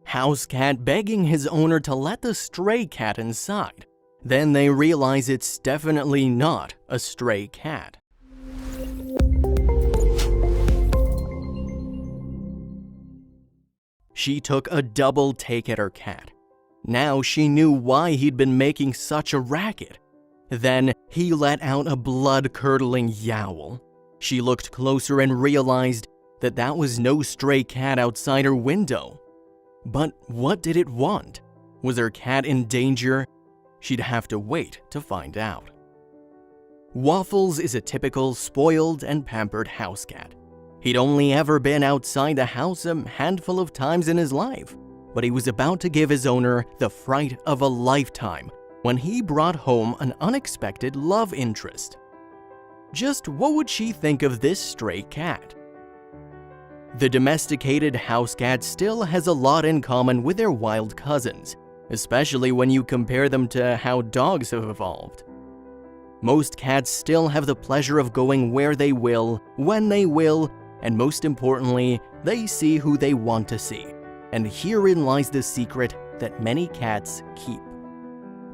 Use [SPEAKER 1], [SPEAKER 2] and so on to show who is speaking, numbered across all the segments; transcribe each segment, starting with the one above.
[SPEAKER 1] house cat begging his owner to let the stray cat inside. Then they realize it's definitely not a stray cat. She took a double take at her cat. Now she knew why he'd been making such a racket. Then he let out a blood-curdling yowl. She looked closer and realized that that was no stray cat outside her window. But what did it want? Was her cat in danger? She'd have to wait to find out. Waffles is a typical spoiled and pampered house cat. He'd only ever been outside the house a handful of times in his life, but he was about to give his owner the fright of a lifetime when he brought home an unexpected love interest. Just what would she think of this stray cat? The domesticated house cat still has a lot in common with their wild cousins, especially when you compare them to how dogs have evolved. Most cats still have the pleasure of going where they will, when they will, and most importantly, they see who they want to see. And herein lies the secret that many cats keep.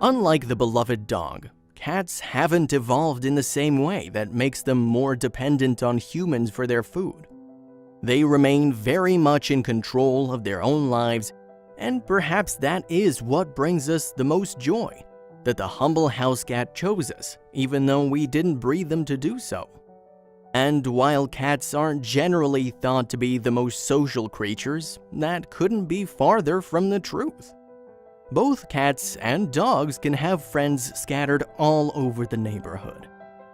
[SPEAKER 1] Unlike the beloved dog, cats haven't evolved in the same way that makes them more dependent on humans for their food. They remain very much in control of their own lives, and perhaps that is what brings us the most joy, that the humble house cat chose us, even though we didn't breed them to do so. And while cats aren't generally thought to be the most social creatures, that couldn't be farther from the truth. Both cats and dogs can have friends scattered all over the neighborhood.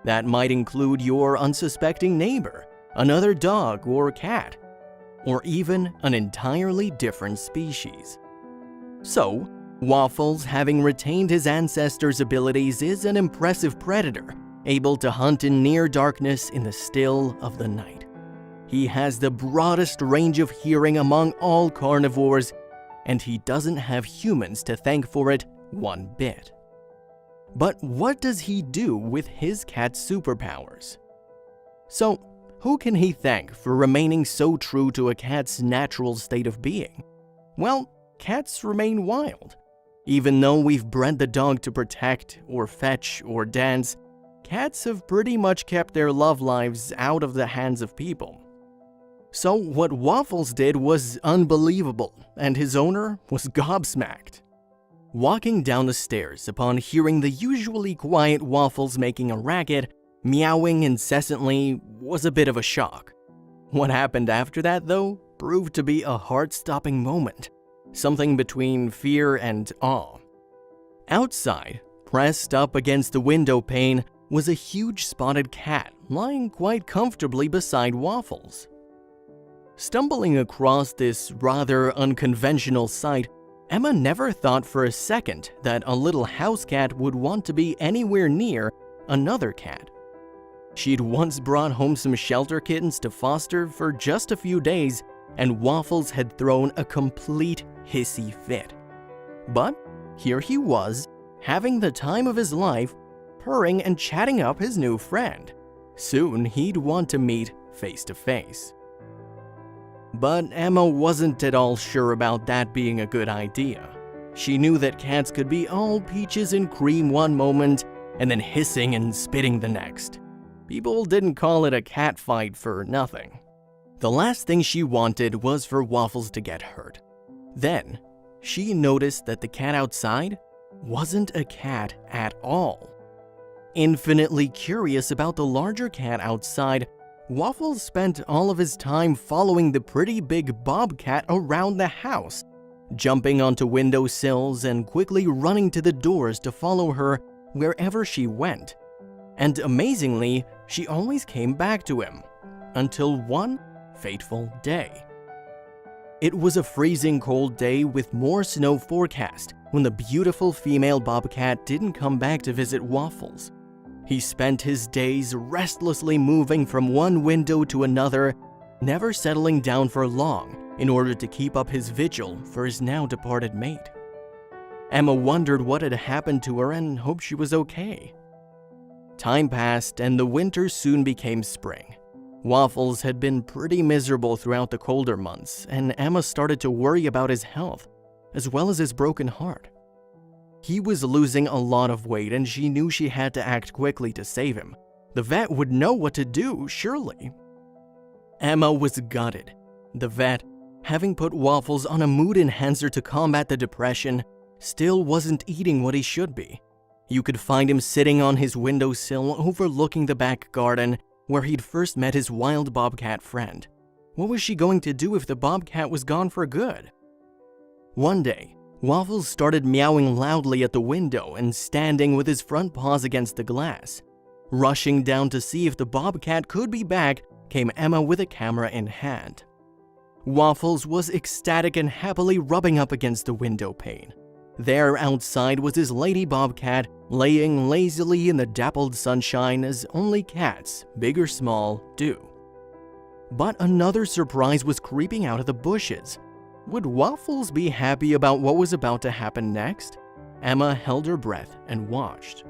[SPEAKER 1] That might include your unsuspecting neighbor, another dog or cat, or even an entirely different species. So, Waffles, having retained his ancestors' abilities, is an impressive predator, able to hunt in near darkness in the still of the night. He has the broadest range of hearing among all carnivores, and he doesn't have humans to thank for it one bit. But what does he do with his cat's superpowers? So, who can he thank for remaining so true to a cat's natural state of being? Well, cats remain wild. Even though we've bred the dog to protect, or fetch, or dance, cats have pretty much kept their love lives out of the hands of people. So what Waffles did was unbelievable, and his owner was gobsmacked. Walking down the stairs upon hearing the usually quiet Waffles making a racket, meowing incessantly, was a bit of a shock. What happened after that, though, proved to be a heart-stopping moment. Something between fear and awe. Outside, pressed up against the window pane, was a huge spotted cat lying quite comfortably beside Waffles. Stumbling across this rather unconventional sight, Emma never thought for a second that a little house cat would want to be anywhere near another cat. She'd once brought home some shelter kittens to foster for just a few days, and Waffles had thrown a complete hissy fit. But here he was, having the time of his life, purring and chatting up his new friend. Soon he'd want to meet face to face. But Emma wasn't at all sure about that being a good idea. She knew that cats could be all peaches and cream one moment and then hissing and spitting the next. People didn't call it a cat fight for nothing. The last thing she wanted was for Waffles to get hurt. Then, she noticed that the cat outside wasn't a cat at all. Infinitely curious about the larger cat outside, Waffles spent all of his time following the pretty big bobcat around the house, jumping onto windowsills and quickly running to the doors to follow her wherever she went. And amazingly, she always came back to him, until one fateful day. It was a freezing cold day with more snow forecast when the beautiful female bobcat didn't come back to visit Waffles. He spent his days restlessly moving from one window to another, never settling down for long in order to keep up his vigil for his now departed mate. Emma wondered what had happened to her and hoped she was okay. Time passed and the winter soon became spring. Waffles had been pretty miserable throughout the colder months, and Emma started to worry about his health, as well as his broken heart. He was losing a lot of weight, and she knew she had to act quickly to save him. The vet would know what to do, surely. Emma was gutted. The vet, having put Waffles on a mood enhancer to combat the depression, still wasn't eating what he should be. You could find him sitting on his windowsill overlooking the back garden where he'd first met his wild bobcat friend. What was she going to do if the bobcat was gone for good? One day, Waffles started meowing loudly at the window and standing with his front paws against the glass. Rushing down to see if the bobcat could be back came Emma with a camera in hand. Waffles was ecstatic and happily rubbing up against the window pane. There outside was his lady bobcat laying lazily in the dappled sunshine as only cats, big or small, do. But another surprise was creeping out of the bushes. Would Waffles be happy about what was about to happen next? Emma held her breath and watched.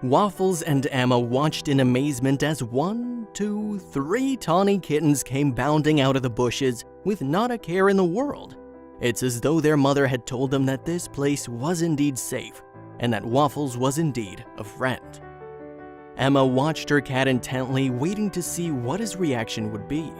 [SPEAKER 1] Waffles and Emma watched in amazement as 1, 2, 3 tawny kittens came bounding out of the bushes with not a care in the world. It's as though their mother had told them that this place was indeed safe and that Waffles was indeed a friend. Emma watched her cat intently, waiting to see what his reaction would be.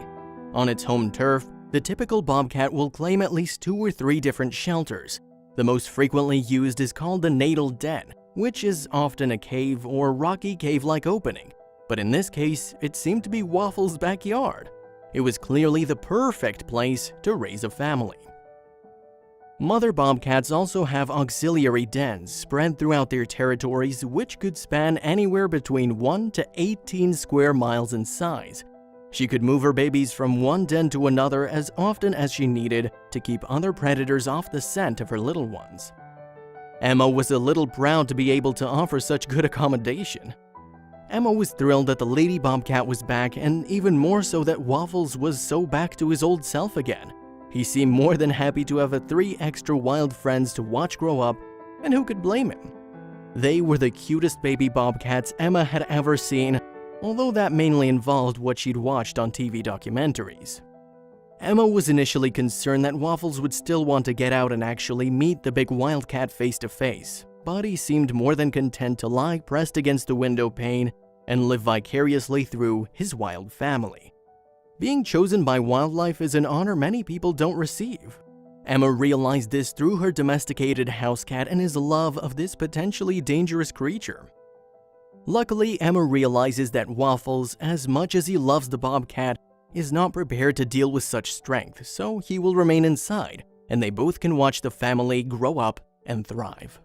[SPEAKER 1] On its home turf, the typical bobcat will claim at least 2 or 3 different shelters. The most frequently used is called the natal den, which is often a cave or rocky cave-like opening. But in this case, it seemed to be Waffles' backyard. It was clearly the perfect place to raise a family. Mother bobcats also have auxiliary dens spread throughout their territories, which could span anywhere between 1 to 18 square miles in size. She could move her babies from one den to another as often as she needed to keep other predators off the scent of her little ones. Emma was a little proud to be able to offer such good accommodation. Emma was thrilled that the lady bobcat was back, and even more so that Waffles was so back to his old self again. He seemed more than happy to have 3 extra wild friends to watch grow up, and who could blame him? They were the cutest baby bobcats Emma had ever seen, although that mainly involved what she'd watched on TV documentaries. Emma was initially concerned that Waffles would still want to get out and actually meet the big wildcat face to face, but he seemed more than content to lie pressed against the window pane and live vicariously through his wild family. Being chosen by wildlife is an honor many people don't receive. Emma realized this through her domesticated house cat and his love of this potentially dangerous creature. Luckily, Emma realizes that Waffles, as much as he loves the bobcat, is not prepared to deal with such strength, so he will remain inside, and they both can watch the family grow up and thrive.